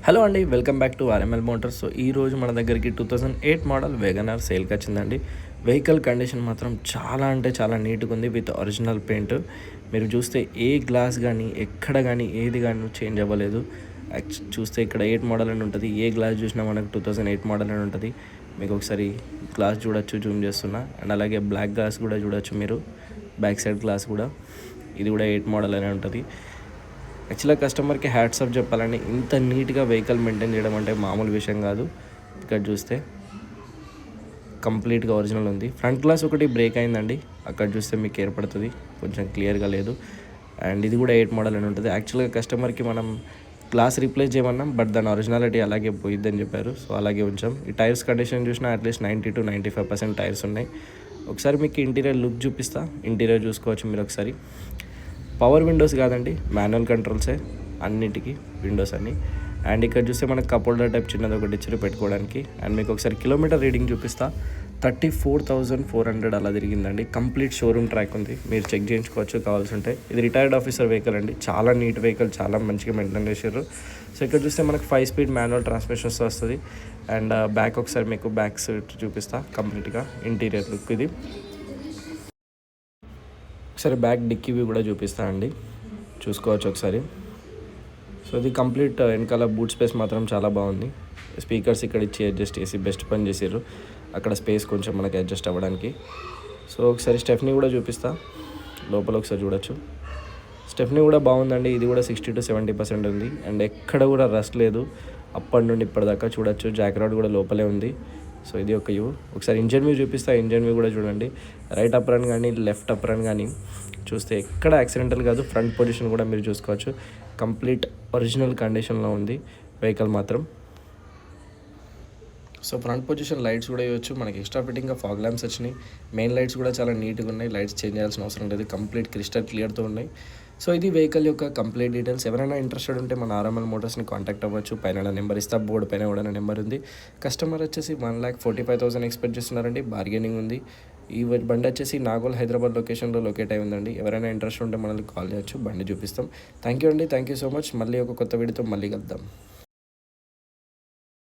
Hello అండి, welcome back to RML Motors. So ఈరోజు మన దగ్గరికి 2008 మోడల్ వేగనార్ సేల్కి వచ్చిందండి. వెహికల్ కండిషన్ మాత్రం చాలా అంటే చాలా నీట్గా ఉంది విత్ ఒరిజినల్ పెయింట్. మీరు చూస్తే ఏ గ్లాస్ కానీ ఎక్కడ కానీ ఏది కానీ చేంజ్ అవ్వలేదు. చూస్తే ఇక్కడ 8 మోడల్ అని ఉంటుంది, ఏ గ్లాస్ చూసినా మనకు 2008 మోడల్ అని ఉంటుంది. మీకు ఒకసారి గ్లాస్ చూడొచ్చు, జూమ్ చేస్తున్నా. అండ్ అలాగే బ్లాక్ గ్లాస్ కూడా చూడొచ్చు మీరు, బ్యాక్ సైడ్ గ్లాస్ కూడా. ఇది కూడా 8 మోడల్ అనే ఉంటుంది. యాక్చువల్గా కస్టమర్కి హ్యాట్స్ ఆఫ్ చెప్పాలండి, ఇంత నీట్గా వెహికల్ మెయింటైన్ చేయడం అంటే మామూలు విషయం కాదు. ఇక్కడ చూస్తే కంప్లీట్గా ఒరిజినల్ ఉంది. ఫ్రంట్ గ్లాస్ ఒకటి బ్రేక్ అయిందండి, అక్కడ చూస్తే మీకు ఏర్పడుతుంది, కొంచెం క్లియర్గా లేదు. అండ్ ఇది కూడా 8 మోడల్ అని ఉంటుంది. యాక్చువల్గా కస్టమర్కి మనం గ్లాస్ రీప్లేస్ చేయమన్నాం, బట్ దాని ఒరిజినాలిటీ అలాగే పోయిద్దని చెప్పారు, సో అలాగే ఉంచాం. ఈ టైర్స్ కండిషన్ చూసినా అట్లీస్ట్ 90 to 95% టైర్స్ ఉన్నాయి. ఒకసారి మీకు ఇంటీరియర్ లుక్ చూపిస్తా, ఇంటీరియర్ చూసుకోవచ్చు మీరు ఒకసారి. పవర్ విండోస్ కాదండి, మాన్యువల్ కంట్రోల్సే అన్నిటికీ, విండోస్ అన్నీ. అండ్ ఇక్కడ చూస్తే మనకు కప్ హోల్డర్ టైప్ చిన్నది ఒకటి ఇచ్చారు పెట్టుకోవడానికి. అండ్ మీకు ఒకసారి కిలోమీటర్ రీడింగ్ చూపిస్తా, 34,400 అలా తిరిగిందండి. కంప్లీట్ షోరూమ్ ట్రాక్ ఉంది, మీరు చెక్ చేయించుకోవచ్చు కావాల్సి ఉంటే. ఇది రిటైర్డ్ ఆఫీసర్ వెహికల్ అండి, చాలా నీట్ వెహికల్, చాలా మంచిగా మెయింటైన్ చేశారు. సో ఇక్కడ చూస్తే మనకు 5 స్పీడ్ మాన్యువల్ ట్రాన్స్మిషన్స్ వస్తుంది. అండ్ బ్యాక్ ఒకసారి మీకు బ్యాక్ సీట్ చూపిస్తా, కంప్లీట్గా ఇంటీరియర్ లుక్ ఇది. ఒకసారి బ్యాక్ డిక్కీ వ్యూ కూడా చూపిస్తా అండి, చూసుకోవచ్చు ఒకసారి. సో ఇది కంప్లీట్ వెనకాల బూట్ స్పేస్ మాత్రం చాలా బాగుంది. స్పీకర్స్ ఇక్కడ ఇచ్చి అడ్జస్ట్ చేసి బెస్ట్ పని చేసారు, అక్కడ స్పేస్ కొంచెం మనకి అడ్జస్ట్ అవ్వడానికి. సో ఒకసారి స్టెఫ్నీ కూడా చూపిస్తా, లోపల ఒకసారి చూడొచ్చు. స్టెఫ్నీ కూడా బాగుందండి, ఇది కూడా 60 to 70% ఉంది. అండ్ ఎక్కడ కూడా రస్ట్ లేదు, అప్పటి నుండి ఇప్పటిదాకా చూడొచ్చు. జాక్ రాడ్ కూడా లోపలే ఉంది. సో ఇది ఒక వ్యూ. ఒకసారి ఇంజన్ వ్యూ చూపిస్తా, ఇంజన్ వ్యూ కూడా చూడండి. రైట్ అప్రన్ కానీ లెఫ్ట్ అప్రన్ కానీ చూస్తే ఎక్కడ యాక్సిడెంటల్ కాదు. ఫ్రంట్ పొజిషన్ కూడా మీరు చూసుకోవచ్చు, కంప్లీట్ ఒరిజినల్ కండిషన్లో ఉంది వెహికల్ మాత్రం. సో ఫ్రంట్ పొజిషన్ లైట్స్ కూడా ఇవ్వచ్చు, మనకి ఎక్స్ట్రా ఫిట్టింగ్గా ఫాగ్ ల్యాంప్స్ వచ్చినాయి. మెయిన్ లైట్స్ కూడా చాలా నీట్గా ఉన్నాయి, లైట్స్ చేంజ్ చేయాల్సిన అవసరం లేదు, కంప్లీట్ క్రిస్టల్ క్లియర్తో ఉన్నాయి. సో ఇది వెహికల్ యొక్క కంప్లీట్ డీటెయిల్స్. ఎవరైనా ఇంట్రెస్టెడ్ ఉంటే మన ఆర్ఎంఎల్ మోటార్స్ని కాంటాక్ట్ అవ్వచ్చు. పైన నెంబర్ ఇస్తా, బోర్డు పైన కూడా నెంబర్ ఉంది. కస్టమర్ వచ్చేసి 1,45,000 ఎక్స్పెక్ట్ చేస్తున్నారండి, బార్గెనింగ్ ఉంది. ఈ బండి వచ్చేసి నాగోల్ హైదరాబాద్ లొకేషన్లో లొకేట్ అయి ఉందండి. ఎవరైనా ఇంట్రెస్ట్ ఉంటే మనల్ని కాల్ చేయొచ్చు, బండి చూపిస్తాం. థ్యాంక్ యూ అండి, థ్యాంక్ యూ సో మచ్. మళ్ళీ ఒక కొత్త వీడియోతో మళ్ళీ కలుద్దాం.